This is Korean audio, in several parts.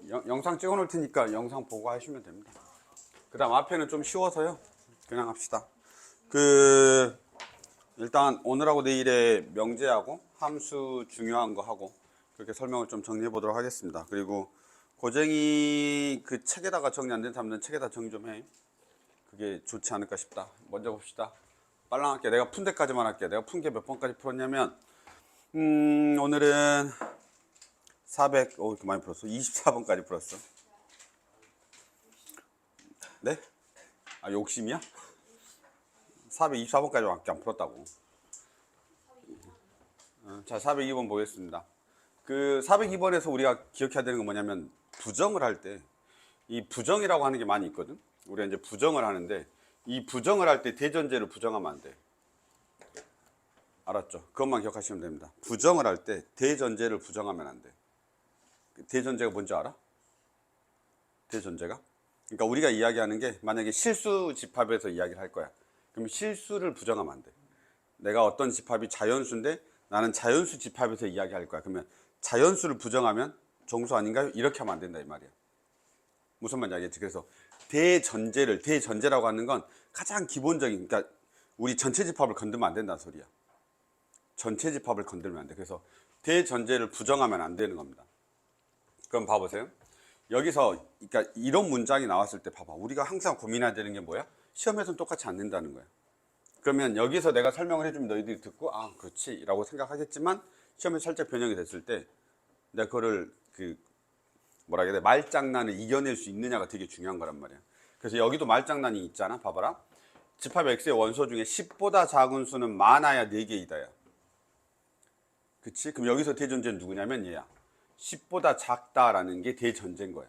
영상 찍어 놓을 테니까 영상 보고 하시면 됩니다. 그 다음 앞에는 좀 쉬워서요. 그냥 합시다. 일단 오늘하고 내일의 명제하고 함수 중요한 거 하고 그렇게 설명을 좀 정리해 보도록 하겠습니다. 그리고 고쟁이 그 책에다가 정리 안 된 사람들은 책에다 정리 좀 해. 그게 좋지 않을까 싶다. 먼저 봅시다. 빨랑할게. 내가 푼 데까지만 할게. 내가 푼 게 몇 번까지 풀었냐면 오늘은 400, 이렇게 많이 풀었어. 24번까지 풀었어. 네? 아, 욕심이야? 424번까지밖에 안 풀었다고. 자, 402번 보겠습니다. 그 402번에서 우리가 기억해야 되는 건 뭐냐면 부정을 할 때 이 부정이라고 하는 게 많이 있거든. 우리가 이제 부정을 하는데 이 부정을 할 때 대전제를 부정하면 안 돼. 알았죠? 그것만 기억하시면 됩니다. 부정을 할 때 대전제를 부정하면 안 돼. 대전제가 뭔지 알아? 대전제가? 그러니까 우리가 이야기하는 게 만약에 실수 집합에서 이야기를 할 거야. 그럼 실수를 부정하면 안 돼. 내가 어떤 집합이 자연수인데 나는 자연수 집합에서 이야기할 거야. 그러면 자연수를 부정하면 정수 아닌가요? 이렇게 하면 안 된다 이 말이야. 무슨 말인지 알겠지? 그래서 대전제라고 하는 건 가장 기본적인, 그러니까 우리 전체 집합을 건들면 안 된다는 소리야. 전체 집합을 건들면 안 돼. 그래서 대전제를 부정하면 안 되는 겁니다. 그럼 봐보세요. 여기서 그러니까 이런 문장이 나왔을 때 봐봐. 우리가 항상 고민해야 되는 게 뭐야? 시험에서는 똑같이 안 된다는 거야. 그러면 여기서 내가 설명을 해주면 너희들이 듣고 아 그렇지 라고 생각하겠지만 시험에 살짝 변형이 됐을 때 내가 그거를 뭐라 해야 돼? 말장난을 이겨낼 수 있느냐가 되게 중요한 거란 말이야. 그래서 여기도 말장난이 있잖아. 봐봐라. 집합 X의 원소 중에 10보다 작은 수는 많아야 4개이다야. 그치? 그럼 여기서 대전제는 누구냐면 얘야. 10보다 작다라는 게 대전제인 거야.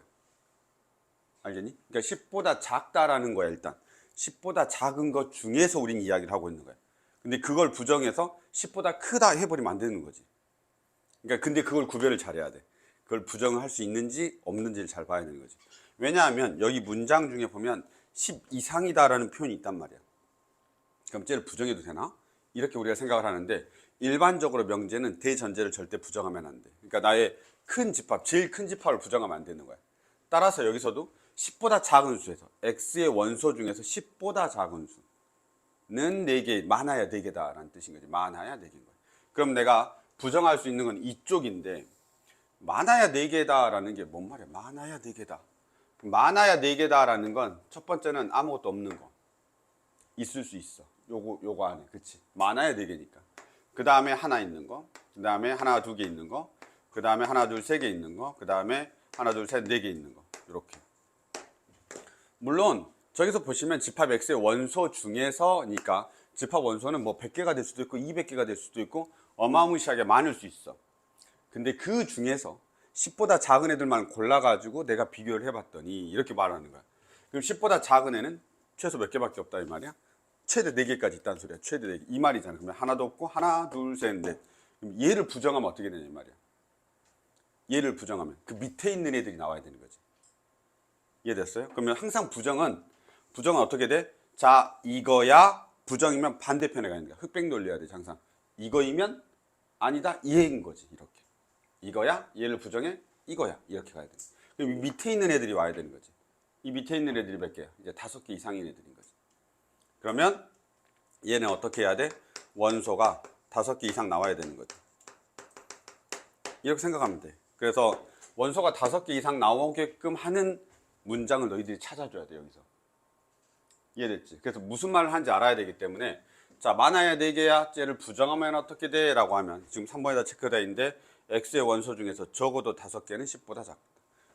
알겠니? 그러니까 10보다 작다라는 거야 일단. 10보다 작은 것 중에서 우린 이야기를 하고 있는 거야. 근데 그걸 부정해서 10보다 크다 해버리면 안 되는 거지. 그러니까 근데 그걸 구별을 잘해야 돼. 그걸 부정을 할 수 있는지 없는지를 잘 봐야 되는 거지. 왜냐하면 여기 문장 중에 보면 10 이상이다라는 표현이 있단 말이야. 그럼 쟤를 부정해도 되나? 이렇게 우리가 생각을 하는데 일반적으로 명제는 대전제를 절대 부정하면 안 돼. 그러니까 나의 큰 집합, 제일 큰 집합을 부정하면 안 되는 거야. 따라서 여기서도 10보다 작은 수에서 X의 원소 중에서 10보다 작은 수는 4개, 많아야 4개다 라는 뜻인 거지. 많아야 4개인 거야. 그럼 내가 부정할 수 있는 건 이쪽인데 많아야 4개다 라는 게 뭔 말이야? 많아야 4개다. 많아야 4개다 라는 건 첫 번째는 아무것도 없는 거. 있을 수 있어. 요거 안에. 그치? 많아야 4개니까. 그 다음에 하나 있는 거. 그 다음에 하나, 2개 있는 거. 그 다음에 하나, 둘, 3개 있는 거. 그 다음에 하나, 둘, 셋, 4개 있는 거. 이렇게. 물론 저기서 보시면 집합 X의 원소 중에서니까 집합 원소는 뭐 100개가 될 수도 있고 200개가 될 수도 있고 어마무시하게 많을 수 있어. 근데 그 중에서 10보다 작은 애들만 골라가지고 내가 비교를 해봤더니 이렇게 말하는 거야. 그럼 10보다 작은 애는 최소 몇 개밖에 없다 이 말이야. 최대 4개까지 있다는 소리야. 최대 4개. 이 말이잖아. 그러면 하나도 없고 하나, 둘, 셋, 넷. 그럼 얘를 부정하면 어떻게 되냐 이 말이야. 얘를 부정하면 그 밑에 있는 애들이 나와야 되는 거지. 이해됐어요? 그러면 항상 부정은 어떻게 돼? 자, 이거야 부정이면 반대편에 가는 거야. 흑백 논리해야 돼, 항상. 이거이면 아니다, 얘인 거지, 이렇게. 이거야, 얘를 부정해, 이거야, 이렇게 가야 돼. 그럼 이 밑에 있는 애들이 와야 되는 거지. 이 밑에 있는 애들이 몇 개야? 이제 5개 이상인 애들인 거지. 그러면 얘는 어떻게 해야 돼? 원소가 5개 이상 나와야 되는 거지. 이렇게 생각하면 돼. 그래서 원소가 5개 이상 나오게끔 하는 문장을 너희들이 찾아줘야 돼, 여기서. 이해됐지? 그래서 무슨 말을 하는지 알아야 되기 때문에 자, 많아야 4개야. 쟤를 부정하면 어떻게 돼? 라고 하면 지금 3번에다 체크되어 있는데 X의 원소 중에서 적어도 5개는 10보다 작다.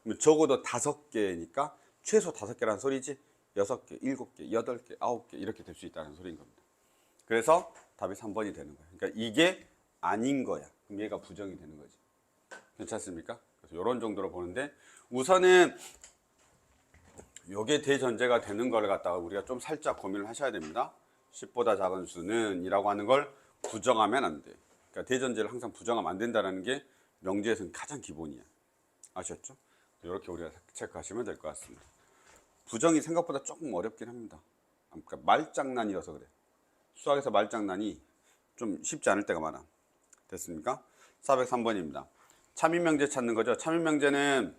그러면 적어도 5개니까 최소 5개라는 소리지 6개, 7개, 8개, 9개 이렇게 될 수 있다는 소리인 겁니다. 그래서 답이 3번이 되는 거예요. 그러니까 이게 아닌 거야. 그럼 얘가 부정이 되는 거지. 괜찮습니까? 그래서 이런 정도로 보는데 우선은 요게 대전제가 되는 걸 갖다가 우리가 좀 살짝 고민을 하셔야 됩니다. 10보다 작은 수는 이라고 하는 걸 부정하면 안 돼. 그러니까 대전제를 항상 부정하면 안 된다는 게 명제에서는 가장 기본이야. 아셨죠? 이렇게 우리가 체크하시면 될 것 같습니다. 부정이 생각보다 조금 어렵긴 합니다. 그러니까 말장난이어서 그래. 수학에서 말장난이 좀 쉽지 않을 때가 많아. 됐습니까? 403번입니다. 참인명제 찾는 거죠. 참인명제는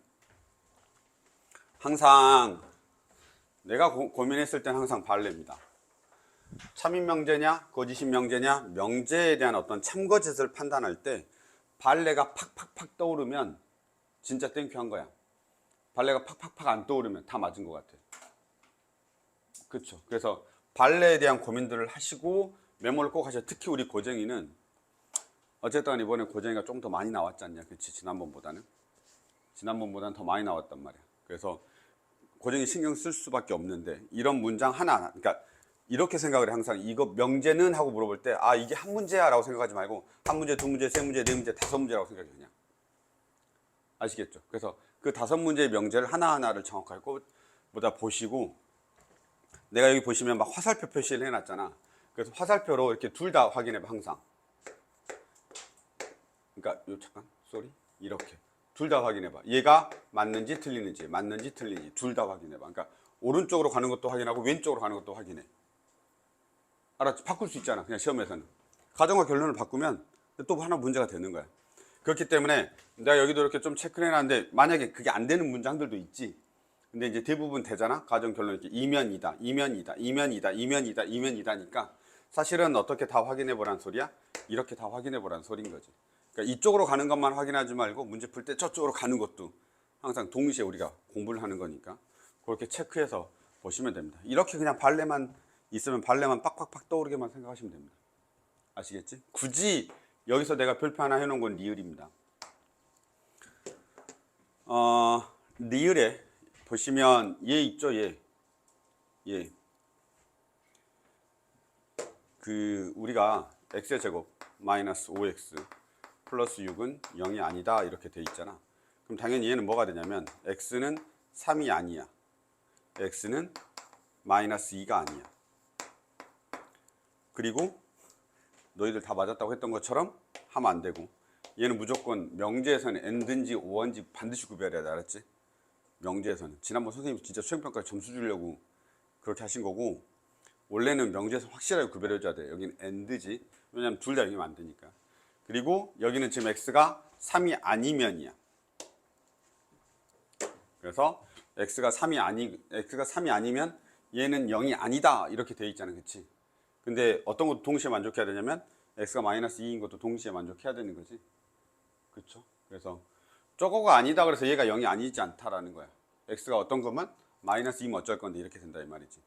항상 내가 고민했을 땐 항상 발레입니다. 참인 명제냐 거짓인 명제냐, 명제에 대한 어떤 참거짓을 판단할 때 발레가 팍팍팍 떠오르면 진짜 땡큐한 거야. 발레가 팍팍팍 안 떠오르면 다 맞은 것 같아. 그렇죠. 그래서 발레에 대한 고민들을 하시고 메모를 꼭 하셔. 특히 우리 고쟁이는 어쨌든 이번에 고쟁이가 좀 더 많이 나왔지 않냐. 그렇지. 지난번보다는 더 많이 나왔단 말이야. 그래서 고쟁이 신경 쓸 수밖에 없는데 이런 문장 하나, 그러니까 이렇게 생각을 해. 항상 이거 명제는 하고 물어볼 때 아 이게 한 문제야 라고 생각하지 말고 한 문제, 두 문제, 세 문제, 네 문제, 다섯 문제라고 생각해. 그냥 아시겠죠? 그래서 그 다섯 문제의 명제를 하나하나를 정확하게 보다 보시고, 내가 여기 보시면 막 화살표 표시를 해놨잖아. 그래서 화살표로 이렇게 둘 다 확인해봐. 항상. 그러니까 잠깐 쏘리 이렇게 둘 다 확인해봐. 얘가 맞는지 틀리는지 둘 다 확인해봐. 그러니까 오른쪽으로 가는 것도 확인하고 왼쪽으로 가는 것도 확인해. 알았지? 바꿀 수 있잖아. 그냥 시험에서는 가정과 결론을 바꾸면 또 하나 문제가 되는 거야. 그렇기 때문에 내가 여기도 이렇게 좀 체크를 해놨는데 만약에 그게 안 되는 문장들도 있지. 근데 이제 대부분 되잖아. 가정 결론 이렇게 이면이다, 이면이다, 이면이다, 이면이다, 이면이다니까 사실은 어떻게 다 확인해 보란 소리야? 이렇게 다 확인해 보란 소리인 거지. 그러니까 이쪽으로 가는 것만 확인하지 말고 문제 풀 때 저쪽으로 가는 것도 항상 동시에 우리가 공부를 하는 거니까 그렇게 체크해서 보시면 됩니다. 이렇게 그냥 발레만 있으면 발레만 빡빡빡 떠오르게만 생각하시면 됩니다. 아시겠지? 굳이 여기서 내가 별표 하나 해놓은 건 리을입니다. 리을에 보시면 얘 있죠, 얘. 그 우리가 x의 제곱 마이너스 5x 플러스 6은 0이 아니다 이렇게 돼 있잖아. 그럼 당연히 얘는 뭐가 되냐면 x는 3이 아니야. x는 마이너스 2가 아니야. 그리고 너희들 다 맞았다고 했던 것처럼 하면 안 되고, 얘는 무조건 명제에서는 n든지 o든지 반드시 구별해야 돼. 알았지? 명제에서는. 지난번 선생님 진짜 수행평가 점수 주려고 그렇게 하신 거고, 원래는 명제에서 확실하게 구별해줘야 돼. 여기는 n드지. 왜냐면 둘 다 여기면 안 되니까. 그리고 여기는 지금 x가 3이 아니면이야. 그래서 x가 3이 아니면 얘는 0이 아니다 이렇게 돼 있잖아. 그치? 근데 어떤 것도 동시에 만족해야 되냐면 x가 마이너스 2인 것도 동시에 만족해야 되는 거지. 그렇죠? 그래서 저거가 아니다 그래서 얘가 0이 아니지 않다라는 거야. x가 어떤 것만 마이너스 2면 어쩔 건데 이렇게 된다 이 말이지.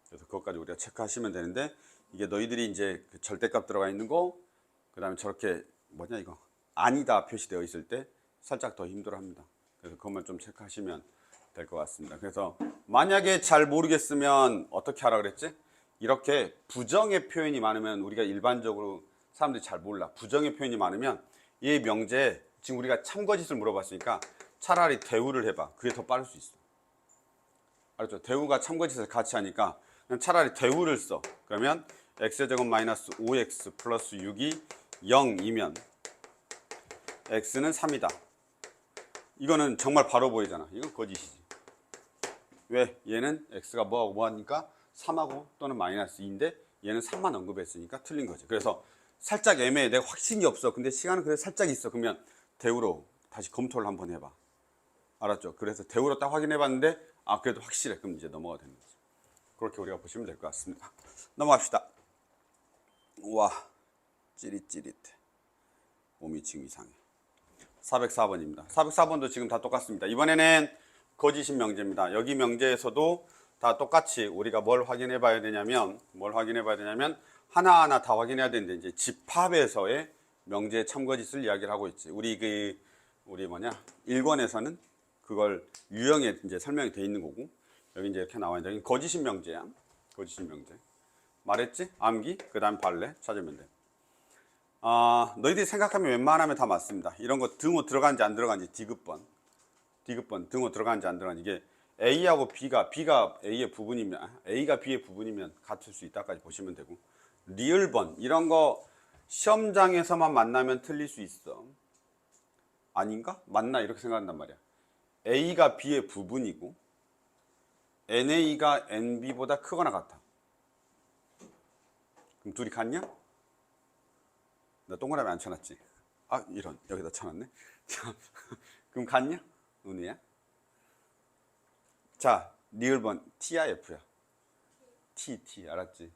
그래서 그것까지 우리가 체크하시면 되는데, 이게 너희들이 이제 그 절대값 들어가 있는 거, 그 다음에 저렇게 뭐냐 이거 아니다 표시되어 있을 때 살짝 더 힘들어합니다. 그래서 그것만 좀 체크하시면 될 것 같습니다. 그래서 만약에 잘 모르겠으면 어떻게 하라 그랬지? 이렇게 부정의 표현이 많으면, 우리가 일반적으로 사람들이 잘 몰라. 부정의 표현이 많으면 이 명제에 지금 우리가 참거짓을 물어봤으니까 차라리 대우를 해봐. 그게 더 빠를 수 있어. 알았죠? 대우가 참거짓을 같이 하니까 그냥 차라리 대우를 써. 그러면 x제곱 마이너스 5x 플러스 6이 0이면 x는 3이다. 이거는 정말 바로 보이잖아. 이건 거짓이지. 왜? 얘는 x가 뭐하고 뭐하니까 3하고 또는 마이너스 2인데 얘는 3만 언급했으니까 틀린 거지. 그래서 살짝 애매해. 내가 확신이 없어. 근데 시간은 그래도 살짝 있어. 그러면 대우로 다시 검토를 한번 해봐. 알았죠? 그래서 대우로 딱 확인해 봤는데 아 그래도 확실해. 그럼 이제 넘어가 되는 거지. 그렇게 우리가 보시면 될 것 같습니다. 넘어갑시다. 와 찌릿찌릿해. 몸이 지금 이상해. 404번입니다. 404번도 지금 다 똑같습니다. 이번에는 거짓인 명제입니다. 여기 명제에서도 다 똑같이 우리가 뭘 확인해 봐야 되냐면 하나하나 다 확인해야 되는데, 이제 집합에서의 명제의 참거짓을 이야기를 하고 있지. 우리 1권에서는 그걸 유형에 이제 설명이 돼 있는 거고, 여기 이제 이렇게 나와 있는데, 여기 거짓인 명제야. 거짓인 명제. 말했지? 암기, 그 다음 발레 찾으면 돼. 너희들이 생각하면 웬만하면 다 맞습니다. 이런 거 등호 들어간지 안 들어간지, 디귿번 등호 들어간지 안 들어간지, 이게 A하고 B가 A의 부분이면, A가 B의 부분이면 같을 수 있다까지 보시면 되고, 리을번 이런 거 시험장에서만 만나면 틀릴 수 있어. 아닌가? 맞나? 이렇게 생각한단 말이야. A가 B의 부분이고 NA가 NB보다 크거나 같아. 그럼 둘이 같냐? 나 동그라미 안 쳐놨지? 아 이런, 여기다 쳐놨네. 그럼 같냐? 은우야? 자, 리을번 T야 F야? T 알았지?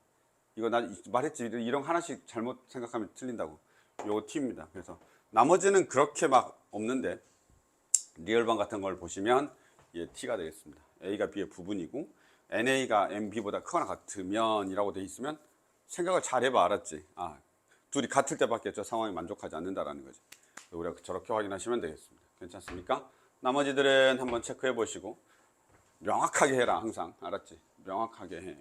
이거 나 말했지. 이런 거 하나씩 잘못 생각하면 틀린다고. 요거 T입니다. 그래서 나머지는 그렇게 막 없는데 리을번 같은 걸 보시면 예, T가 되겠습니다. A가 B의 부분이고 NA가 MB보다 크거나 같으면 이라고 돼 있으면 생각을 잘 해봐. 알았지? 아, 둘이 같을 때밖에 저 상황이 만족하지 않는다라는 거지. 우리가 저렇게 확인하시면 되겠습니다. 괜찮습니까? 나머지들은 한번 체크해 보시고 명확하게 해라. 항상 알았지? 명확하게 해.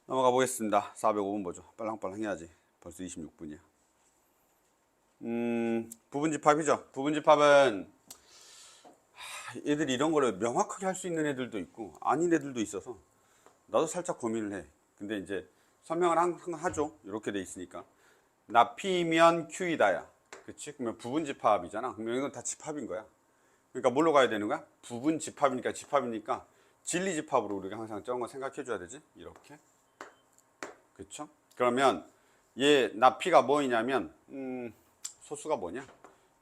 넘어가 보겠습니다. 405번 보죠. 빨랑빨랑 해야지. 벌써 26분이야. 부분집합이죠. 부분집합은 애들이 이런 거를 명확하게 할 수 있는 애들도 있고 아닌 애들도 있어서 나도 살짝 고민을 해. 근데 이제 설명을 항상 하죠. 이렇게 돼 있으니까 나 P면 Q이다야. 그치? 그러면 부분집합이잖아. 그러면 이건 다 집합인 거야. 그러니까 뭘로 가야 되는 거야? 집합이니까 진리집합으로 우리가 항상 저런 거 생각해 줘야 되지. 이렇게. 그쵸? 그러면 얘 나 P가 뭐이냐면 소수가 뭐냐?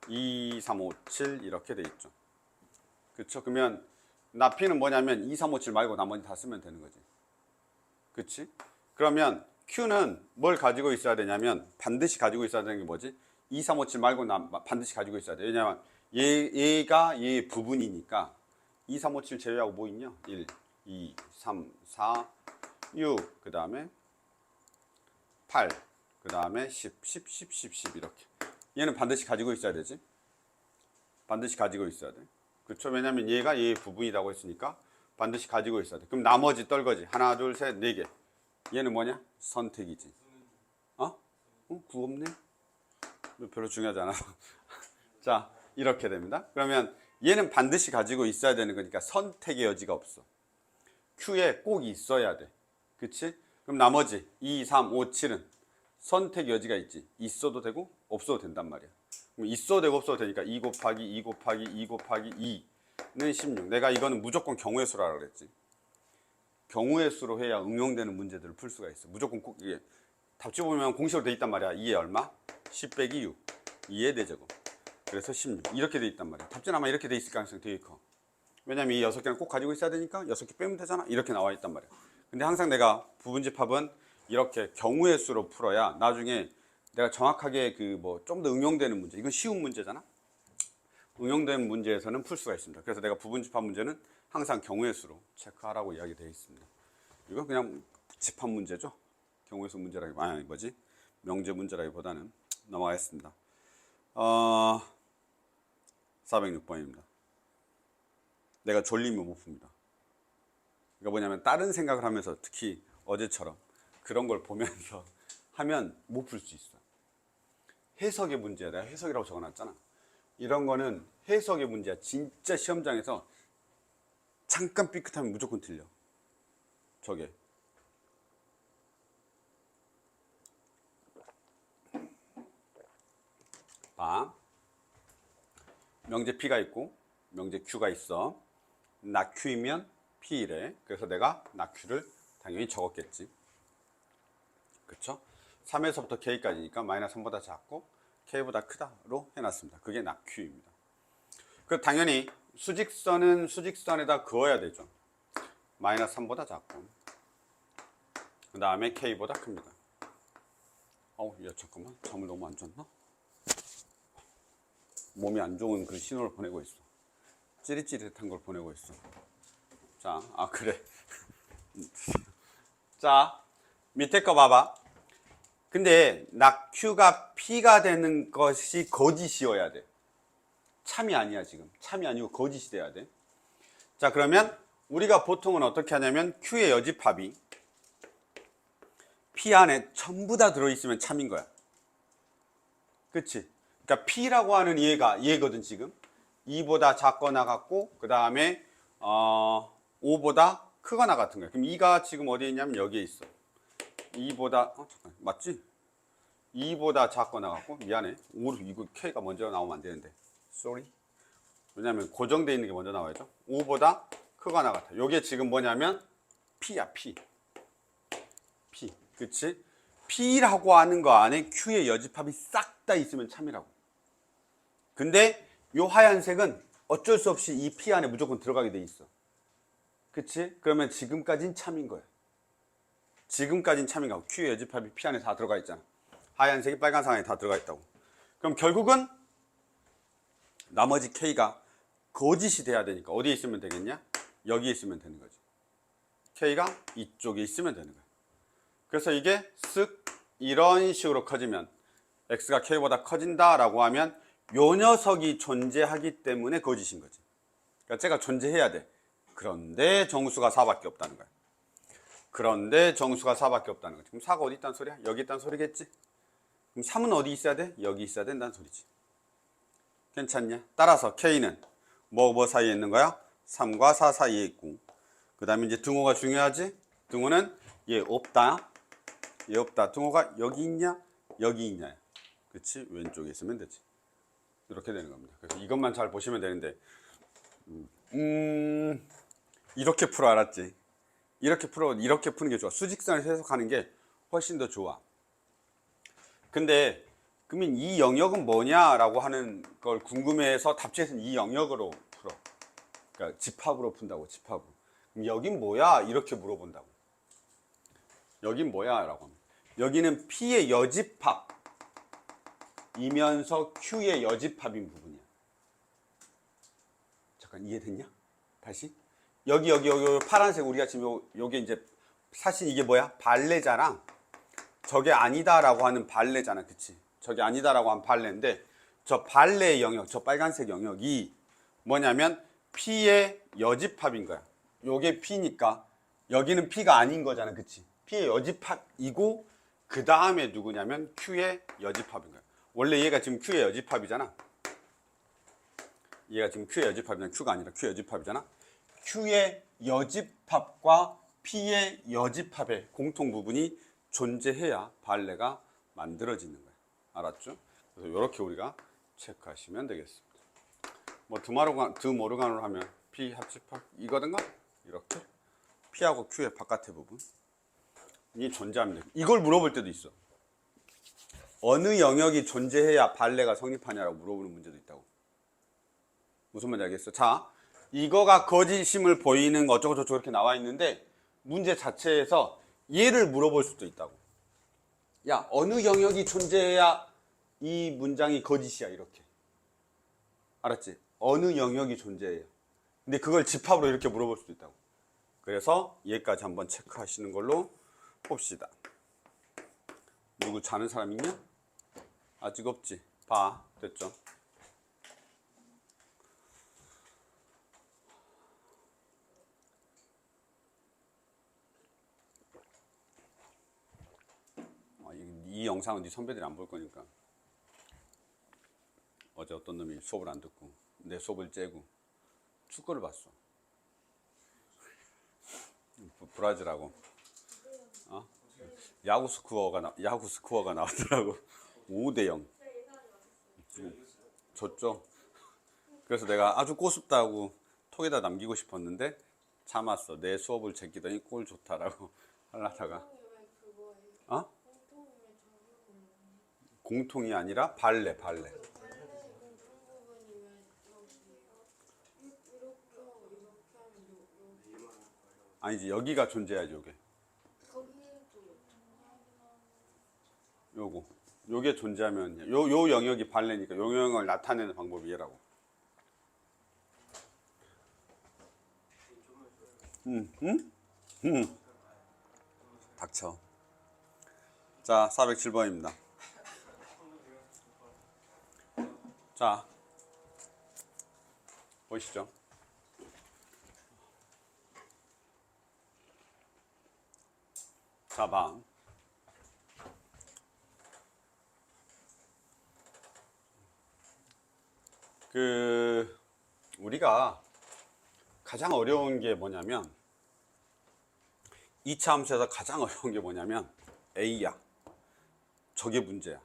2, 3, 5, 7 이렇게 돼 있죠. 그쵸? 그러면 나 P는 뭐냐면 2, 3, 5, 7 말고 나머지 다 쓰면 되는 거지. 그치? 그러면 Q는 뭘 가지고 있어야 되냐면 반드시 가지고 있어야 되는 게 뭐지? 2, 3, 5, 7 말고 반드시 가지고 있어야 돼. 왜냐면 얘가 얘의 부분이니까 2, 3, 5, 7 제외하고 뭐 있냐? 1, 2, 3, 4, 6, 그 다음에 8, 그 다음에 10, 10, 10, 10, 10 이렇게. 얘는 반드시 가지고 있어야 되지. 반드시 가지고 있어야 돼. 그렇죠? 왜냐면 얘가 얘의 부분이라고 했으니까 반드시 가지고 있어야 돼. 그럼 나머지 떨거지. 하나, 둘, 셋, 네 개. 얘는 뭐냐? 선택이지. 어? 구 없네? 별로 중요하지 않아서. 자, 이렇게 됩니다. 그러면 얘는 반드시 가지고 있어야 되는 거니까 선택의 여지가 없어. Q에 꼭 있어야 돼. 그치? 그럼 나머지 2, 3, 5, 7은 선택 여지가 있지. 있어도 되고 없어도 된단 말이야. 그럼 있어도 되고 없어도 되니까 2 곱하기 2 곱하기 2 곱하기 2는 16. 내가 이거는 무조건 경우의 수라고 그랬지. 경우의 수로 해야 응용되는 문제들을 풀 수가 있어. 무조건 꼭 이게 답지 보면 공식으로 돼 있단 말이야. 2에 얼마? 10 빼기 6. 2의 4제곱. 그래서 16. 이렇게 돼 있단 말이야. 답지는 아마 이렇게 돼 있을 가능성이 되게 커. 왜냐면 이 6개는 꼭 가지고 있어야 되니까 6개 빼면 되잖아. 이렇게 나와 있단 말이야. 근데 항상 내가 부분집합은 이렇게 경우의 수로 풀어야 나중에 내가 정확하게 그 뭐 좀 더 응용되는 문제. 이건 쉬운 문제잖아. 응용된 문제에서는 풀 수가 있습니다. 그래서 내가 부분집합 문제는 항상 경우의 수로 체크하라고 이야기되어 있습니다. 이건 그냥 집합 문제죠. 경우의 수 문제라기, 뭐지? 명제 문제라기보다는. 넘어가겠습니다. 406번입니다. 내가 졸리면 못 풉니다. 그러니까 뭐냐면 다른 생각을 하면서 특히 어제처럼 그런 걸 보면서 하면 못 풀 수 있어. 해석의 문제야. 내가 해석이라고 적어놨잖아. 이런 거는 해석의 문제야. 진짜 시험장에서 잠깐 삐끗하면 무조건 틀려. 저게. 봐. 명제 P가 있고 명제 Q가 있어. 나 Q이면 P래. 그래서 내가 나 Q를 당연히 적었겠지. 그쵸? 3에서부터 K까지니까 마이너스 3보다 작고 K보다 크다로 해놨습니다. 그게 나 Q입니다. 그 당연히 수직선은 수직선에다 그어야 되죠. 마이너스 3보다 작고 그 다음에 K보다 큽니다. 야 잠깐만, 잠을 너무 안 잤나? 몸이 안 좋은 그 신호를 보내고 있어. 찌릿찌릿한 걸 보내고 있어. 자, 그래. 자, 밑에 거 봐봐. 근데 나 Q가 P가 되는 것이 거짓이어야 돼. 참이 아니야 지금. 참이 아니고 거짓이 돼야 돼. 자, 그러면 우리가 보통은 어떻게 하냐면 Q의 여집합이 P 안에 전부 다 들어있으면 참인 거야. 그치? 그러니까 P라고 하는 얘거든 지금. 2보다 작거나 같고 그 다음에 5보다 크거나 같은 거야. 그럼 2가 지금 어디에 있냐면 여기에 있어. 2보다 잠깐, 맞지? 2보다 작거나 같고 미안해. 5, 이거 K가 먼저 나오면 안 되는데. sorry. 왜냐면 고정되어 있는 게 먼저 나와야죠. 5보다 크거나 같아. 요게 지금 뭐냐면 P야, P. 그치? P라고 하는 거 안에 Q의 여집합이 싹 다 있으면 참이라고. 근데 요 하얀색은 어쩔 수 없이 이 P 안에 무조건 들어가게 돼 있어. 그치? 그러면 지금까진 참인 거야. 지금까진 참인 거고 Q의 여집합이 P 안에 다 들어가 있잖아. 하얀색이 빨간색 안에 다 들어가 있다고. 그럼 결국은 나머지 K가 거짓이 돼야 되니까 어디에 있으면 되겠냐? 여기에 있으면 되는 거지. K가 이쪽에 있으면 되는 거야. 그래서 이게 쓱 이런 식으로 커지면 X가 K보다 커진다라고 하면 요 녀석이 존재하기 때문에 거짓인 거지. 그러니까 쟤가 존재해야 돼. 그런데 정수가 4밖에 없다는 거야. 그런데 정수가 4밖에 없다는 거지. 그럼 4가 어디 있다는 소리야? 여기 있다는 소리겠지? 그럼 3은 어디 있어야 돼? 여기 있어야 된다는 소리지. 괜찮냐? 따라서 K는 뭐 사이에 있는 거야? 3과 4 사이에 있고, 그 다음에 이제 등호가 중요하지? 등호는 얘 없다. 얘 없다. 등호가 여기 있냐? 여기 있냐? 그치? 왼쪽에 있으면 되지. 이렇게 되는 겁니다. 그래서 이것만 잘 보시면 되는데, 이렇게 풀어, 알았지? 이렇게 푸는 게 좋아. 수직선을 해석하는 게 훨씬 더 좋아. 근데 그러면 이 영역은 뭐냐라고 하는 걸 궁금해해서 답지에서는 이 영역으로 풀어. 그러니까 집합으로 푼다고, 집합으로. 그럼 여긴 뭐야? 이렇게 물어본다고. 여긴 뭐야? 라고 합니다. 여기는 P의 여집합이면서 Q의 여집합인 부분이야. 잠깐 이해됐냐? 다시? 여기 파란색 우리가 지금 요게 이제 사실 이게 뭐야? 발레잖아. 저게 아니다라고 하는 발레잖아. 그치? 저게 아니다라고 하는 발레인데 저 발레의 영역, 저 빨간색 영역이 뭐냐면 P의 여집합인 거야. 요게 P니까 여기는 P가 아닌 거잖아. 그치? P의 여집합이고 그 다음에 누구냐면 Q의 여집합인 거야. 원래 얘가 지금 Q의 여집합이잖아. 얘가 지금 Q의 여집합이잖아. Q가 아니라 Q의 여집합이잖아. Q의 여집합과 P의 여집합의 공통 부분이 존재해야 발레가 만들어지는 거예요. 알았죠? 그래서 이렇게 우리가 체크하시면 되겠습니다. 뭐 드모르간으로 하면 P 합집합 이거든가 이렇게 P하고 Q의 바깥의 부분이 존재합니다. 이걸 물어볼 때도 있어. 어느 영역이 존재해야 발레가 성립하냐라고 물어보는 문제도 있다고. 무슨 말인지 알겠어? 자, 이거가 거짓임을 보이는 어쩌고 저쩌고 이렇게 나와 있는데 문제 자체에서 얘를 물어볼 수도 있다고. 야, 어느 영역이 존재해야 이 문장이 거짓이야 이렇게. 알았지? 어느 영역이 존재해요. 근데 그걸 집합으로 이렇게 물어볼 수도 있다고. 그래서 얘까지 한번 체크하시는 걸로 봅시다. 누구 자는 사람 있냐? 아직 없지? 봐. 됐죠? 이 영상은 네 선배들이 안 볼 거니까. 어제 어떤 놈이 수업을 안 듣고 내 수업을 째고 축구를 봤어. 브라질하고 야구 스코어가 나왔더라고. 5대0 졌죠. 그래서 내가 아주 꼬숩다고 톡에다 남기고 싶었는데 참았어. 내 수업을 제끼더니 골 좋다라고 하려다가 공통이 아니라 발레. 아니지, 여기가 존재해야지. 요게 존재하면 요 영역이 발레니까 요 영역을 나타내는 방법이 얘라고. 닥쳐. 자, 407번입니다. 자, 보시죠. 자, 봐. 우리가 가장 어려운 게 뭐냐면 2차 함수에서 가장 어려운 게 뭐냐면 A야. 저게 문제야.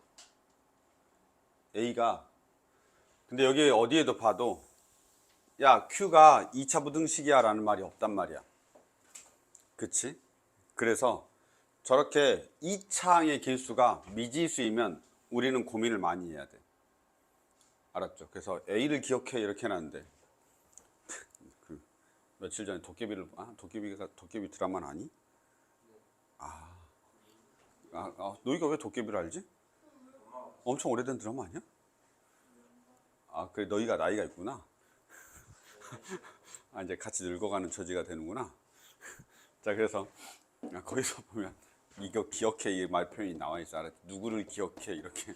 A가 근데 여기 어디에도 봐도 야, Q가 2차 부등식이야 라는 말이 없단 말이야. 그치? 그래서 저렇게 2차의 개수가 미지수이면 우리는 고민을 많이 해야 돼. 알았죠? 그래서 A를 기억해 이렇게 해놨는데 며칠 전에 도깨비 드라마는 아니? 너희가 왜 도깨비를 알지? 엄청 오래된 드라마 아니야? 그래, 너희가 나이가 있구나. 이제 같이 늙어가는 처지가 되는구나. 자, 그래서 거기서 보면 이거 기억해 이 말 표현이 나와 있어. 알았지? 누구를 기억해 이렇게.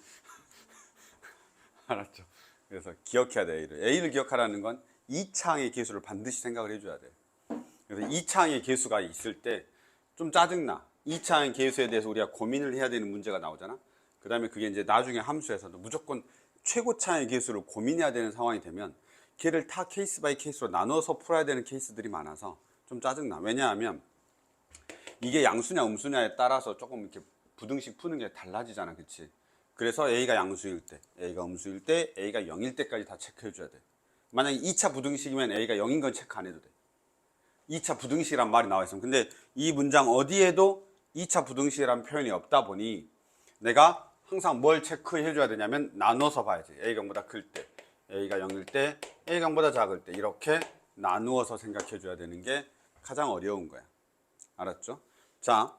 알았죠? 그래서 기억해야 돼. A를 기억하라는 건 2차항의 계수를 반드시 생각을 해줘야 돼. 그래서 2차항의 계수가 있을 때 좀 짜증나. 2차항의 계수에 대해서 우리가 고민을 해야 되는 문제가 나오잖아. 그 다음에 그게 이제 나중에 함수에서도 무조건 최고차항의 계수를 고민해야 되는 상황이 되면 걔를 다 케이스 바이 케이스로 나눠서 풀어야 되는 케이스들이 많아서 좀 짜증나. 왜냐하면 이게 양수냐 음수냐에 따라서 조금 이렇게 부등식 푸는 게 달라지잖아. 그치? 그래서 A가 양수일 때, A가 음수일 때, A가 0일 때까지 다 체크해줘야 돼. 만약에 2차 부등식이면 A가 0인 건 체크 안 해도 돼. 2차 부등식이란 말이 나와 있으면. 근데 이 문장 어디에도 2차 부등식이라는 표현이 없다 보니 내가 항상 뭘 체크해줘야 되냐면 나눠서 봐야지. A가 0보다 클 때, A가 0일 때, A가 0보다 작을 때 이렇게 나누어서 생각해줘야 되는 게 가장 어려운 거야. 알았죠? 자,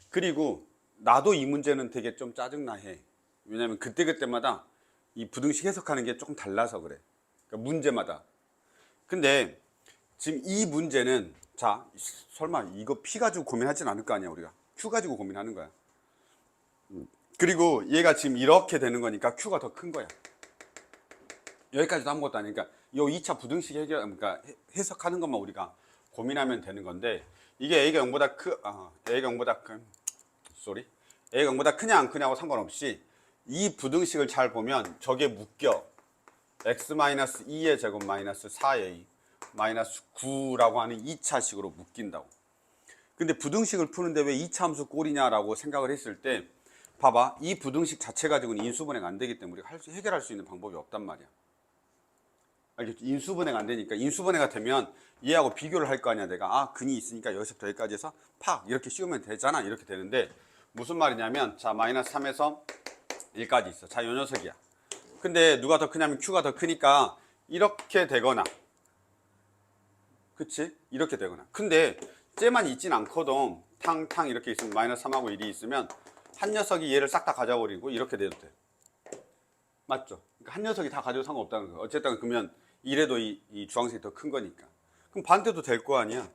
그리고 나도 이 문제는 되게 좀 짜증나 해. 왜냐면 그때그때마다 이 부등식 해석하는 게 조금 달라서 그래. 그러니까 문제마다. 근데 지금 이 문제는 자, 설마 이거 P 가지고 고민하진 않을 거 아니야 우리가. Q 가지고 고민하는 거야. 그리고 얘가 지금 이렇게 되는 거니까 Q가 더 큰 거야. 여기까지도 아무것도 아니니까 이 2차 부등식 그러니까 해석하는 것만 우리가 고민하면 되는 건데 이게 A가 0보다 A가 0보다 크냐 안 크냐고 상관없이 이 부등식을 잘 보면 저게 묶여. x-2의 제곱 마이너스 4a 마이너스 9라고 하는 2차식으로 묶인다고. 근데 부등식을 푸는데 왜 2차 함수 꼴이냐라고 생각을 했을 때 봐봐. 이 부등식 자체 가지고는 인수분해가 안 되기 때문에 우리가 해결할 수 있는 방법이 없단 말이야. 알겠지? 인수분해가 안 되니까 인수분해가 되면 얘하고 비교를 할 거 아니야. 내가 근이 있으니까 여기서부터 여기까지 해서 팍 이렇게 씌우면 되잖아. 이렇게 되는데 무슨 말이냐면 자 마이너스 3에서 1까지 있어. 자 요 녀석이야. 근데 누가 더 크냐면 Q가 더 크니까 이렇게 되거나 그치? 이렇게 되거나 근데 쟤만 있진 않거든. 탕탕 이렇게 있으면 마이너스 3하고 1이 있으면 한 녀석이 얘를 싹 다 가져버리고 이렇게 돼도 돼. 맞죠? 그러니까 한 녀석이 다 가져도 상관없다는 거야. 어쨌든 그러면 이래도 이 주황색이 더 큰 거니까. 그럼 반대도 될 거 아니야.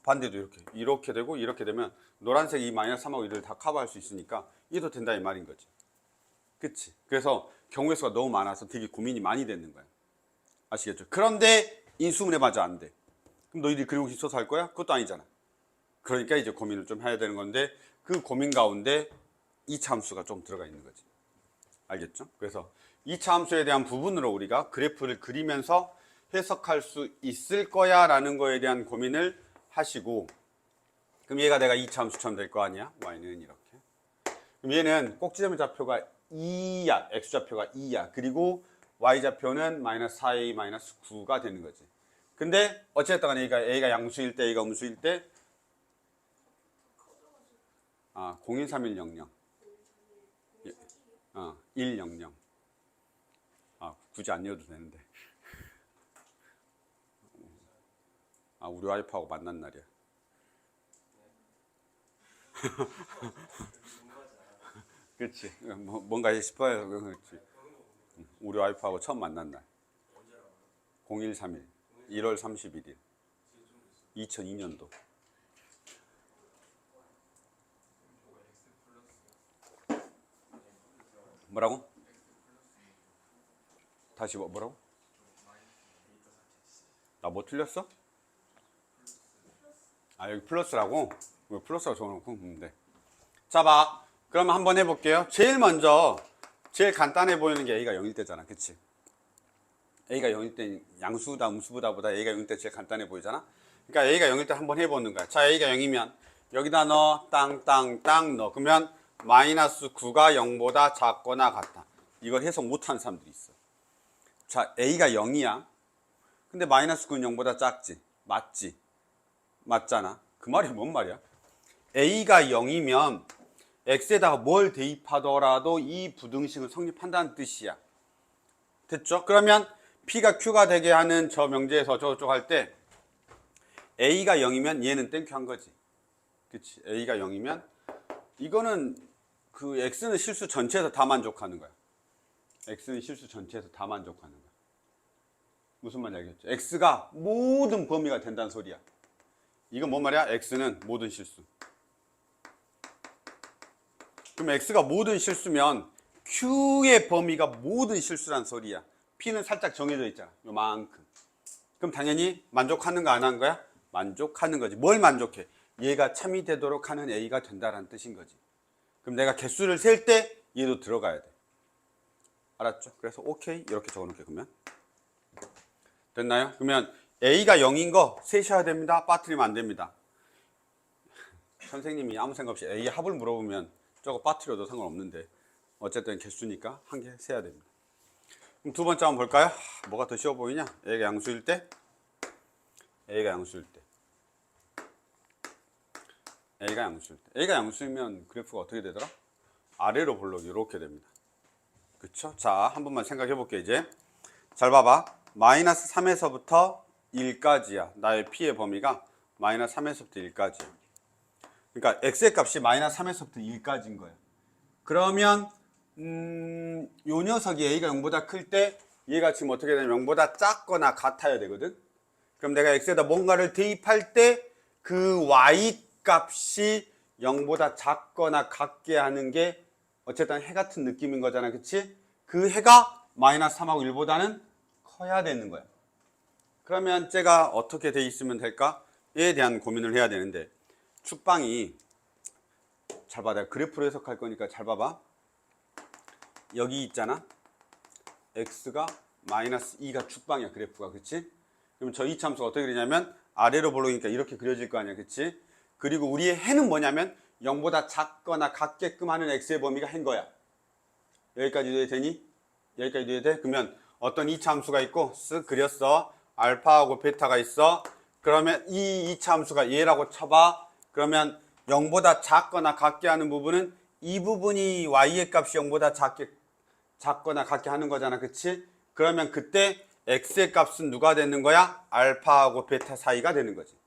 반대도 이렇게 되고 이렇게 되면 노란색 이 마이너스 3하고 1을 다 커버할 수 있으니까 얘도 된다 이 말인 거지. 그치? 그래서 경우의 수가 너무 많아서 되게 고민이 많이 되는 거야. 아시겠죠? 그런데 인수분해 맞아 안 돼. 그럼 너희들이 그리고 있어서 할 거야? 그것도 아니잖아. 그러니까 이제 고민을 좀 해야 되는 건데 그 고민 가운데 2차 함수가 좀 들어가 있는 거지. 알겠죠? 그래서 2차 함수에 대한 부분으로 우리가 그래프를 그리면서 해석할 수 있을 거야 라는 거에 대한 고민을 하시고 그럼 얘가 내가 2차 함수처럼 될 거 아니야? y는 이렇게. 그럼 얘는 꼭지점의 좌표가 2야. x좌표가 2야. 그리고 y좌표는 마이너스 4a 마이너스 9가 되는 거지. 근데 어쨌든 간에 A가 양수일 때 A가 음수일 때 01310 100 굳이 안 이어도 되는데 우리 와이프하고 만난 날이야. 그렇지. 뭔가 싶어요. 그렇지. 우리 와이프하고 처음 만난 날 0131 1월 31일 2002년도. 뭐라고? 다시 뭐라고? 나 뭐 틀렸어? 여기 플러스라고? 왜 플러스가 적어놓고? 네. 자, 봐. 그럼 한번 해볼게요. 제일 먼저, 제일 간단해 보이는 게 A가 0일 때잖아. 그치? A가 0일 때 양수다, 음수보다 A가 0일 때 제일 간단해 보이잖아? 그러니까 A가 0일 때 한번 해보는 거야. 자, A가 0이면 여기다 넣어, 땅 넣어. 그러면 마이너스 9가 0보다 작거나 같다. 이걸 해석 못하는 사람들이 있어. 자, A가 0이야. 근데 마이너스 9는 0보다 작지? 맞지? 맞잖아. 그 말이 뭔 말이야? A가 0이면 X에다가 뭘 대입하더라도 이 부등식은 성립한다는 뜻이야. 됐죠? 그러면 P가 Q가 되게 하는 저 명제에서 저쪽 할 때 A가 0이면 얘는 땡큐 한 거지. 그치? A가 0이면 이거는 그 X는 실수 전체에서 다 만족하는 거야. X는 실수 전체에서 다 만족하는 거야. 무슨 말인지 알겠죠? X가 모든 범위가 된다는 소리야. 이건 뭔 말이야? X는 모든 실수. 그럼 X가 모든 실수면 Q의 범위가 모든 실수란 소리야. P는 살짝 정해져 있잖아. 요만큼. 그럼 당연히 만족하는 거 안 한 거야? 만족하는 거지. 뭘 만족해? 얘가 참이 되도록 하는 A가 된다는 뜻인 거지. 그럼 내가 개수를 셀 때 얘도 들어가야 돼. 알았죠? 그래서 오케이 이렇게 적어놓을게. 그러면 됐나요? 그러면 A가 0인 거 세셔야 됩니다. 빠뜨리면 안 됩니다. 선생님이 아무 생각 없이 A 합을 물어보면 저거 빠뜨려도 상관없는데 어쨌든 개수니까 한 개 세야 됩니다. 그럼 두 번째 한번 볼까요? 뭐가 더 쉬워 보이냐? A가 양수일 때 A가 양수일 때 A가 양수일 때 A가 양수이면 그래프가 어떻게 되더라? 아래로 볼록이 이렇게 됩니다. 그쵸? 자, 한 번만 생각해 볼게 이제. 잘 봐봐. 마이너스 3에서부터 1까지야. 나의 P의 범위가 마이너스 3에서부터 1까지야. 그러니까 X의 값이 마이너스 3에서부터 1까지인 거야. 그러면 요 녀석이 A가 0보다 클 때 얘가 지금 어떻게 되냐면 0보다 작거나 같아야 되거든. 그럼 내가 X에다 뭔가를 대입할 때 그 Y 값이 0보다 작거나 같게 하는 게 어쨌든 해 같은 느낌인 거잖아. 그치? 그 해가 마이너스 3하고 1보다는 커야 되는 거야. 그러면 쟤가 어떻게 돼 있으면 될까?에 대한 고민을 해야 되는데 축방이 잘 봐. 내가 그래프로 해석할 거니까 잘 봐봐. 여기 있잖아. X가 마이너스 2가 축방이야. 그래프가. 그치? 그럼 저 이참수가 어떻게 그리냐면 아래로 볼록이니까 이렇게 그려질 거 아니야. 그치? 그리고 우리의 해는 뭐냐면 0보다 작거나 같게끔 하는 X의 범위가 해인 거야. 여기까지 돼야 되니? 여기까지 돼야 돼? 그러면 어떤 이차함수가 있고 쓱 그렸어. 알파하고 베타가 있어. 그러면 이 이차함수가 얘라고 쳐봐. 그러면 0보다 작거나 같게 하는 부분은 이 부분이 Y의 값이 0보다 작거나 같게 하는 거잖아. 그치? 그러면 그때 X의 값은 누가 되는 거야? 알파하고 베타 사이가 되는 거지.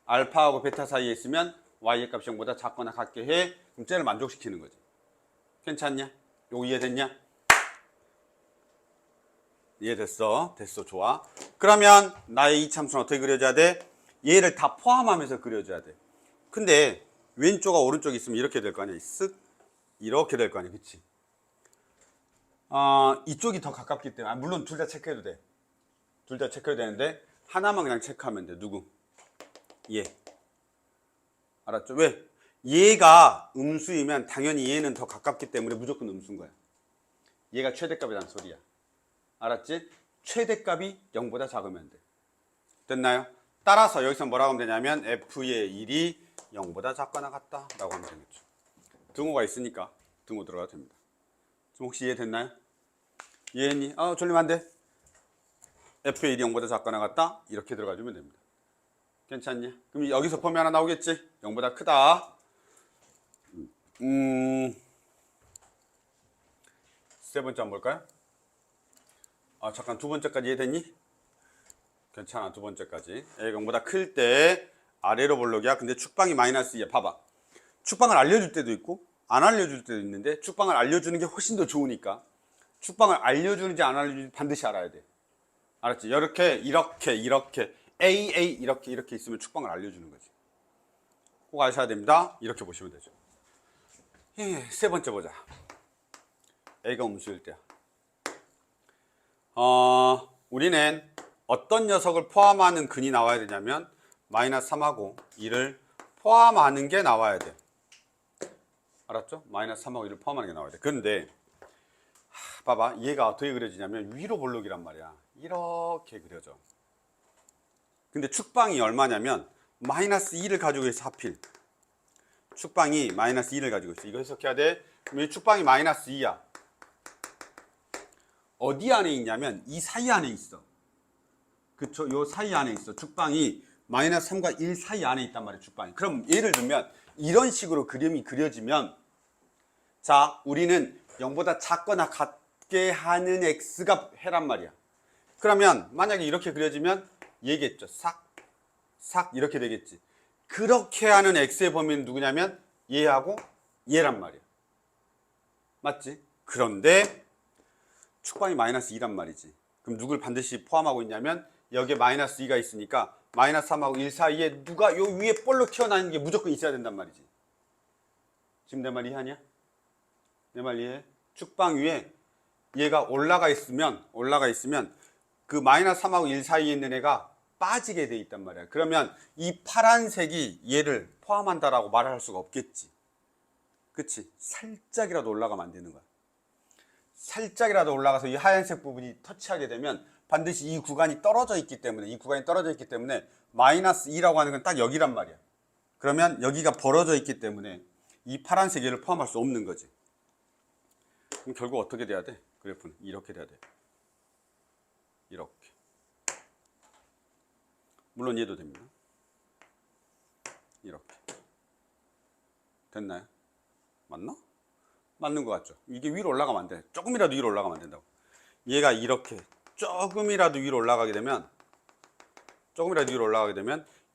알파하고 베타 사이에 있으면 Y의 값이 0보다 작거나 같게 해. 그럼 쟤를 만족시키는 거지. 괜찮냐? 요거 이해됐냐? 이해됐어. 됐어. 좋아. 그러면 나의 이 참수는 어떻게 그려줘야 돼? 얘를 다 포함하면서 그려줘야 돼. 근데 왼쪽과 오른쪽이 있으면 이렇게 될 거 아니야. 쓱 이렇게 될 거 아니야. 그치? 이쪽이 더 가깝기 때문에 물론 둘 다 체크해도 돼. 둘 다 체크해도 되는데 하나만 그냥 체크하면 돼. 누구? 얘. 알았죠? 왜? 얘가 음수이면 당연히 얘는 더 가깝기 때문에 무조건 음수인 거야. 얘가 최대값이라는 소리야. 알았지? 최대값이 0보다 작으면 돼. 됐나요? 따라서 여기서 뭐라고 하면 되냐면 F의 1이 0보다 작거나 같다 라고 하면 되겠죠. 등호가 있으니까 등호 들어가도 됩니다. 지금 혹시 이해됐나요? 이해했니? 졸리면 안 돼. F의 1이 0보다 작거나 같다 이렇게 들어가주면 됩니다. 괜찮니? 그럼 여기서 범위 하나 나오겠지? 0보다 크다. 세 번째 한번 볼까요? 잠깐 두 번째까지 이해됐니? 괜찮아. 두 번째까지. A가 0보다 클 때 아래로 볼록이야. 근데 축방이 마이너스 2야. 봐봐. 축방을 알려줄 때도 있고 안 알려줄 때도 있는데 축방을 알려주는 게 훨씬 더 좋으니까 축방을 알려주는지 안 알려주는지 반드시 알아야 돼. 알았지? 이렇게 A 이렇게 있으면 축방을 알려주는 거지. 꼭 아셔야 됩니다. 이렇게 보시면 되죠. 세 번째 보자. A가 음수일 때야. 우리는 어떤 녀석을 포함하는 근이 나와야 되냐면 마이너스 3하고 2를 포함하는 게 나와야 돼. 알았죠? 마이너스 3하고 2를 포함하는 게 나와야 돼. 근데 봐봐. 얘가 어떻게 그려지냐면 위로 볼록이란 말이야. 이렇게 그려져. 근데 축방이 얼마냐면 마이너스 2를 가지고 있어. 하필 축방이 마이너스 2를 가지고 있어. 이거 해석해야 돼. 그럼 이 축방이 마이너스 2야. 어디 안에 있냐면 이 사이 안에 있어. 그쵸? 요 사이 안에 있어. 축방이 마이너스 3과 1 사이 안에 있단 말이에요. 축방이. 그럼 예를 들면 이런 식으로 그림이 그려지면 자, 우리는 0보다 작거나 같게 하는 X가 해란 말이야. 그러면 만약에 이렇게 그려지면 얘겠죠. 싹 삭 이렇게 되겠지. 그렇게 하는 x의 범위는 누구냐면 얘하고 얘란 말이야. 맞지? 그런데 축방이 마이너스 2란 말이지. 그럼 누굴 반드시 포함하고 있냐면 여기에 마이너스 2가 있으니까 마이너스 3하고 1 사이에 누가 요 위에 볼록 튀어나오는 게 무조건 있어야 된단 말이지. 지금 내 말 이해하냐? 내 말 이해해? 축방 위에 얘가 올라가 있으면 그 마이너스 3하고 1 사이에 있는 애가 빠지게 돼 있단 말이야. 그러면 이 파란색이 얘를 포함한다라고 말을 할 수가 없겠지. 그치? 살짝이라도 올라가면 안 되는 거야. 살짝이라도 올라가서 이 하얀색 부분이 터치하게 되면 반드시 이 구간이 떨어져 있기 때문에 마이너스 2라고 하는 건 딱 여기란 말이야. 그러면 여기가 벌어져 있기 때문에 이 파란색 얘를 포함할 수 없는 거지. 그럼 결국 어떻게 돼야 돼? 그래프는 이렇게 돼야 돼. 이렇게. 물론 얘도 됩니다. 이렇게. 됐나요? 맞나? 맞는 것 같죠? 이게 위로 올라가면 안 돼. 조금이라도 위로 올라가면 안 된다고. 얘가 이렇게 조금이라도 위로 올라가게 되면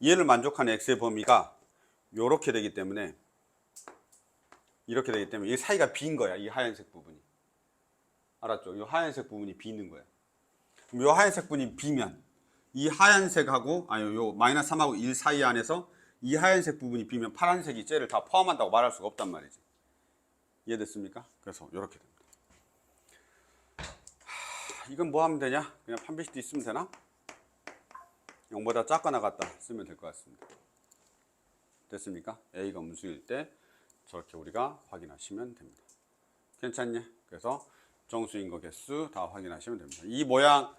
얘를 만족하는 x의 범위가 이렇게 되기 때문에 이 사이가 빈 거야. 이 하얀색 부분이. 알았죠? 이 하얀색 부분이 비는 거야. 그럼 이 하얀색 부분이 비면 이 하얀색하고 요 마이너스 3하고 1 사이 안에서 이 하얀색 부분이 비면 파란색이 쟤를 다 포함한다고 말할 수가 없단 말이지. 이해됐습니까? 그래서 이렇게 됩니다. 이건 뭐 하면 되냐? 그냥 판별식도 있으면 되나? 0보다 작거나 같다 쓰면 될 것 같습니다. 됐습니까? A가 음수일 때 저렇게 우리가 확인하시면 됩니다. 괜찮냐? 그래서 정수인거 개수 다 확인하시면 됩니다. 이 모양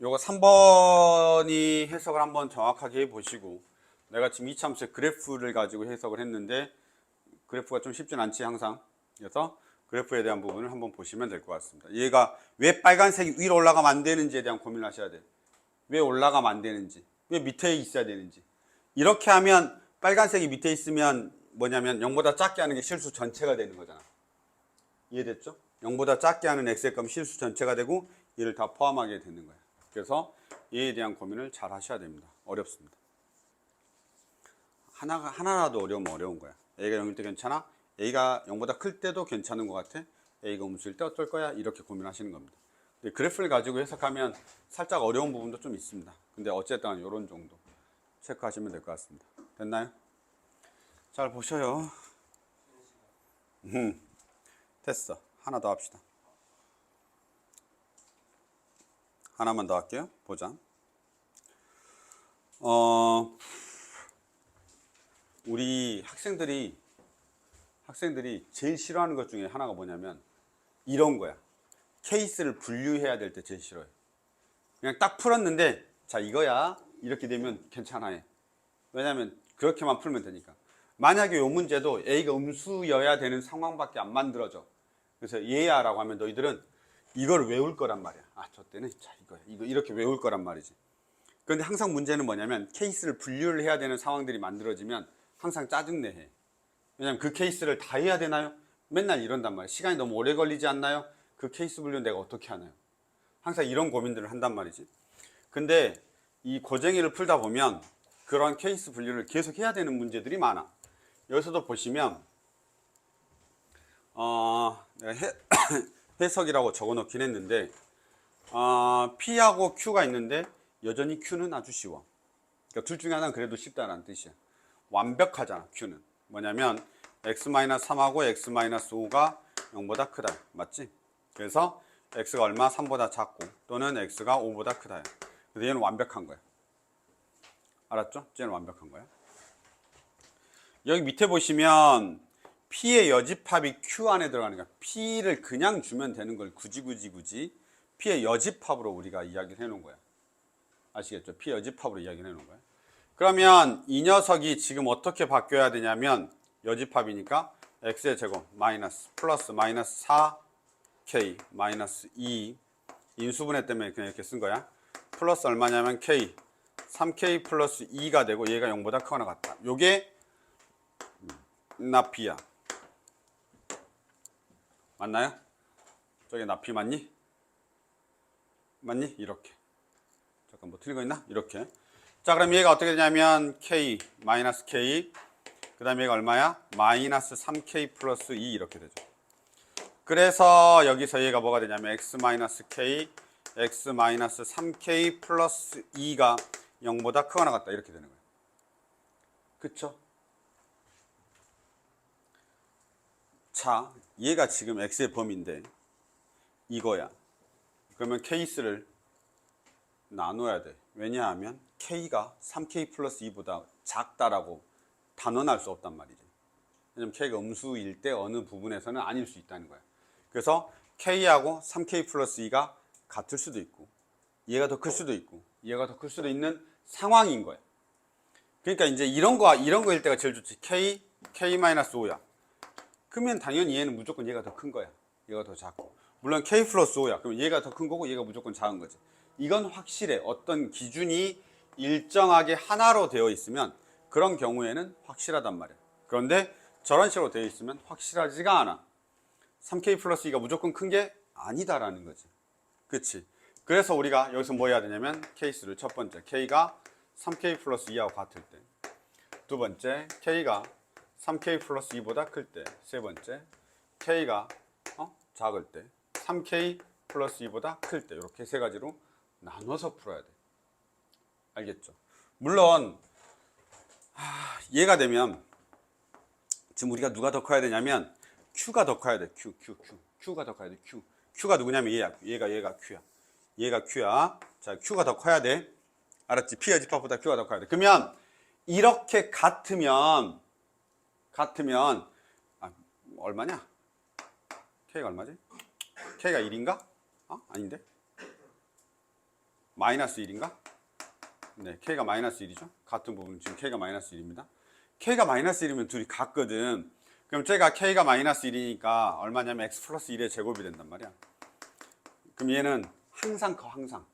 요거 3번이 해석을 한번 정확하게 해보시고, 내가 지금 이참수의 그래프를 가지고 해석을 했는데 그래프가 좀 쉽진 않지 항상. 그래서 그래프에 대한 부분을 한번 보시면 될 것 같습니다. 얘가 왜 빨간색이 위로 올라가면 안 되는지에 대한 고민을 하셔야 돼. 왜 올라가면 안 되는지, 왜 밑에 있어야 되는지. 이렇게 하면 빨간색이 밑에 있으면 뭐냐면 0보다 작게 하는 게 실수 전체가 되는 거잖아. 이해됐죠? 0보다 작게 하는 x의 값은 실수 전체가 되고 얘를 다 포함하게 되는 거야. 그래서 얘에 대한 고민을 잘 하셔야 됩니다. 어렵습니다. 하나라도 어려우면 어려운 거야. A가 0일 때 괜찮아? A가 0보다 클 때도 괜찮은 것 같아? A가 음수일 때 어떨 거야? 이렇게 고민하시는 겁니다. 근데 그래프를 가지고 해석하면 살짝 어려운 부분도 좀 있습니다. 근데 어쨌든 이런 정도 체크하시면 될 것 같습니다. 됐나요? 잘 보셔요. 됐어. 하나 더 합시다. 하나만 더 할게요. 보자. 우리 학생들이 제일 싫어하는 것 중에 하나가 뭐냐면 이런 거야. 케이스를 분류해야 될 때 제일 싫어요. 그냥 딱 풀었는데 자 이거야 이렇게 되면 괜찮아요. 왜냐면 그렇게만 풀면 되니까. 만약에 이 문제도 A가 음수여야 되는 상황밖에 안 만들어져. 그래서 얘야 라고 하면 너희들은 이걸 외울 거란 말이야. 저 때는 자 이거야. 이거 이렇게 외울 거란 말이지. 그런데 항상 문제는 뭐냐면 케이스를 분류를 해야 되는 상황들이 만들어지면 항상 짜증내 해. 왜냐면 그 케이스를 다 해야 되나요? 맨날 이런단 말이야. 시간이 너무 오래 걸리지 않나요? 그 케이스 분류는 내가 어떻게 하나요? 항상 이런 고민들을 한단 말이지. 근데 이 고쟁이를 풀다 보면 그런 케이스 분류를 계속 해야 되는 문제들이 많아. 여기서도 보시면 내가 해석이라고 적어 놓긴 했는데 P하고 Q가 있는데 여전히 Q는 아주 쉬워. 그러니까 둘 중에 하나는 그래도 쉽다는 뜻이야. 완벽하잖아. Q는 뭐냐면 x-3하고 x-5가 0보다 크다. 맞지? 그래서 x가 얼마? 3보다 작고 또는 x가 5보다 크다. 그래서 얘는 완벽한 거야. 알았죠? 얘는 완벽한 거야. 여기 밑에 보시면 P의 여집합이 Q 안에 들어가는 거야. P를 그냥 주면 되는 걸 굳이 P의 여집합으로 우리가 이야기를 해놓은 거야. 아시겠죠? P 여집합으로 이야기를 해놓은 거야. 그러면 이 녀석이 지금 어떻게 바뀌어야 되냐면 여집합이니까 x의 제곱 마이너스 플러스 마이너스 4k 마이너스 2 인수분해 때문에 그냥 이렇게 쓴 거야. 플러스 얼마냐면 k 3k 플러스 2가 되고 얘가 0보다 크거나 같다. 요게 납비야. 맞나요? 저게 납비 맞니? 맞니? 이렇게. 잠깐 뭐 틀린 거 있나? 이렇게. 자, 그럼 얘가 어떻게 되냐면 k 마이너스 k, 그 다음에 얘가 얼마야? 마이너스 3k 플러스 2 이렇게 되죠. 그래서 여기서 얘가 뭐가 되냐면 x 마이너스 k, x 마이너스 3k 플러스 2가 0보다 크거나 같다 이렇게 되는 거예요. 그쵸? 자, 얘가 지금 x의 범위인데 이거야. 그러면 케이스를 나눠야 돼. 왜냐하면 k가 3k 플러스 2보다 작다라고 단언할 수 없단 말이지. 왜냐면 k가 음수일 때 어느 부분에서는 아닐 수 있다는 거야. 그래서 k하고 3k 플러스 2가 같을 수도 있고 얘가 더 클 수도 있고 얘가 더 클 수도 있는 상황인 거야. 그러니까 이제 이런 거일 때가 제일 좋지. k-5야. 그러면 당연히 얘는 무조건 얘가 더 큰 거야. 얘가 더 작고. 물론 k 플러스 5야. 그럼 얘가 더 큰 거고 얘가 무조건 작은 거지. 이건 확실해. 어떤 기준이 일정하게 하나로 되어 있으면 그런 경우에는 확실하단 말이야. 그런데 저런 식으로 되어 있으면 확실하지가 않아. 3k 플러스 2가 무조건 큰 게 아니다라는 거지. 그치? 그래서 우리가 여기서 뭐 해야 되냐면 케이스를 첫 번째 k가 3k 플러스 2하고 같을 때, 두 번째 k가 3k 플러스 2보다 클 때, 세 번째 k가 작을 때, 3k 플러스 2보다 클 때, 이렇게 세 가지로 나눠서 풀어야 돼. 알겠죠? 물론 얘가 되면 지금 우리가 누가 더 커야 되냐면 q가 더 커야 돼. q가 더 커야 돼. q가 누구냐면 얘가 q야. 얘가 q야. 자, q가 더 커야 돼. 알았지? P의 집합보다 q가 더 커야 돼. 그러면 이렇게 같으면 얼마냐? k가 얼마지? k가 1인가? 아닌데? 마이너스 1인가? 네, k가 마이너스 1이죠. 같은 부분 지금 k가 마이너스 1입니다. k가 마이너스 1이면 둘이 같거든. 그럼 제가 k가 마이너스 1이니까 얼마냐면 x 플러스 1의 제곱이 된단 말이야. 그럼 얘는 항상 커, 항상.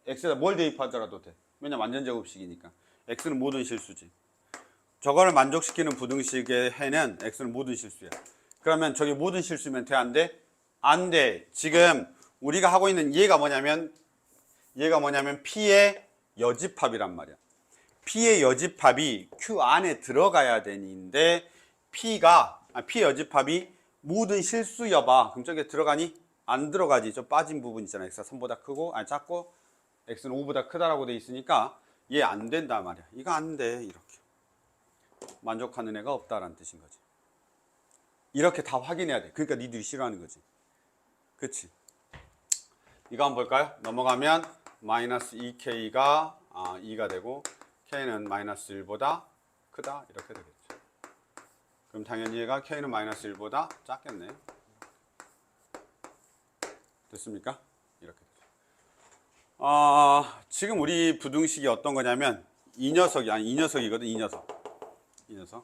x에다 뭘 대입하더라도 돼. 왜냐면 완전 제곱식이니까. x는 모든 실수지. 저거를 만족시키는 부등식의 해는 x는 모든 실수야. 그러면 저게 모든 실수면 돼, 안 돼? 안 돼. 지금 우리가 하고 있는 얘가 뭐냐면 P의 여집합이란 말이야. P의 여집합이 Q 안에 들어가야 되는데 P의 여집합이 모든 실수여봐. 그럼 저게 들어가니? 안 들어가지. 저 빠진 부분 있잖아. x가 3보다 크고 작고 x는 5보다 크다라고 돼 있으니까 얘 안 된단 말이야. 이거 안 돼. 이렇게 만족하는 애가 없다라는 뜻인 거지. 이렇게 다 확인해야 돼. 그러니까 니들이 싫어하는 거지. 그치? 이거 한번 볼까요? 넘어가면 마이너스 2k가 2가 되고 k는 마이너스 1보다 크다 이렇게 되겠죠. 그럼 당연히 얘가 k는 마이너스 1보다 작겠네. 됐습니까? 이렇게 되죠. 지금 우리 부등식이 어떤 거냐면 이 녀석이거든. 이 녀석.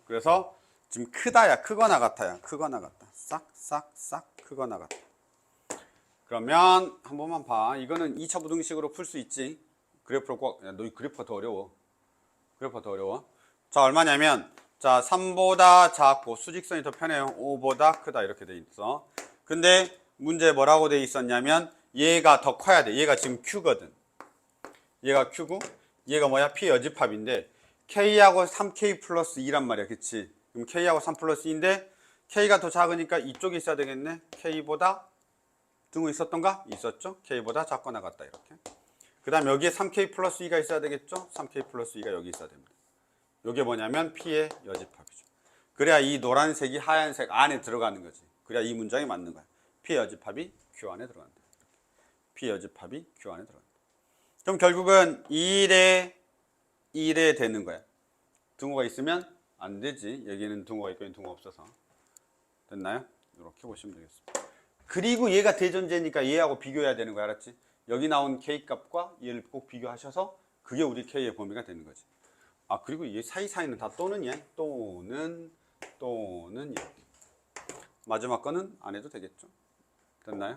그래서 지금 크다야, 크거나 같아야, 크거나 같다. 싹 크거나 같다. 그러면 한 번만 봐. 이거는 2차 부등식으로 풀 수 있지. 그래프로 꼭, 너 그래프가 더 어려워. 자, 얼마냐면, 자, 3보다 작고, 수직선이 더 편해요. 5보다 크다. 이렇게 돼 있어. 근데 문제 뭐라고 돼 있었냐면, 얘가 더 커야 돼. 얘가 지금 Q거든. 얘가 Q고, 얘가 뭐야? P 여집합인데, K하고 3K 플러스 2란 말이야. 그치? 그럼 K하고 3 플러스 2인데, K가 더 작으니까 이쪽에 있어야 되겠네. K보다 등호 있었던가? 있었죠? K보다 작거나 같다. 이렇게. 그 다음 여기에 3K 플러스 2가 있어야 되겠죠? 3K 플러스 2가 여기 있어야 됩니다. 이게 뭐냐면 P의 여집합이죠. 그래야 이 노란색이 하얀색 안에 들어가는 거지. 그래야 이 문장이 맞는 거야. P의 여집합이 Q 안에 들어간다. P의 여집합이 Q 안에 들어간다. 그럼 결국은 1에 되는 거야. 등호가 있으면 안 되지. 여기는 등호가 있고 등호가 없어서. 됐나요? 이렇게 보시면 되겠습니다. 그리고 얘가 대전제니까 얘하고 비교해야 되는 거야. 알았지? 여기 나온 K 값과 얘를 꼭 비교하셔서 그게 우리 K의 범위가 되는 거지. 그리고 얘 사이사이는 다 또는이야. 또는 이렇게. 마지막 거는 안 해도 되겠죠. 됐나요?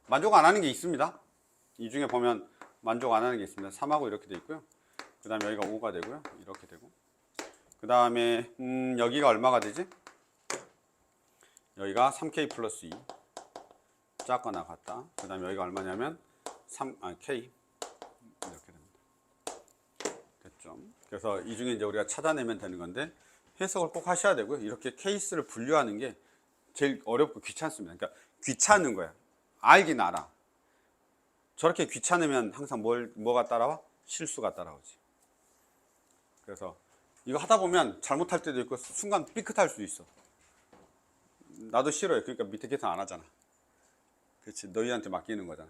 만족 안 하는 게 있습니다. 이 중에 보면 만족 안 하는 게 있습니다. 3하고 이렇게 돼 있고요. 그 다음에 여기가 5가 되고요. 이렇게 되고. 그 다음에 여기가 얼마가 되지? 여기가 3K 플러스 2. 작거나 같다. 그 다음에 여기가 얼마냐면 K 이렇게 됩니다. 그래서 이 중에 이제 우리가 찾아내면 되는 건데 해석을 꼭 하셔야 되고요. 이렇게 케이스를 분류하는 게 제일 어렵고 귀찮습니다. 그러니까 귀찮은 거야. 알긴 알아. 저렇게 귀찮으면 항상 뭐가 따라와? 실수가 따라오지. 그래서 이거 하다 보면 잘못할 때도 있고 순간 삐끗할 수도 있어. 나도 싫어요. 그러니까 밑에 계산 안 하잖아. 그렇지. 너희한테 맡기는 거잖아.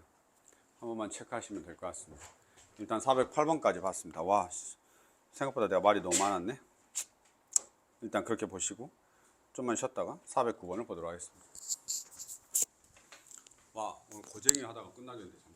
한 번만 체크하시면 될 것 같습니다. 일단 408번까지 봤습니다. 와, 생각보다 내가 말이 너무 많았네. 일단 그렇게 보시고 좀만 쉬었다가 409번을 보도록 하겠습니다. 와, 오늘 고쟁이 하다가 끝나겠는데.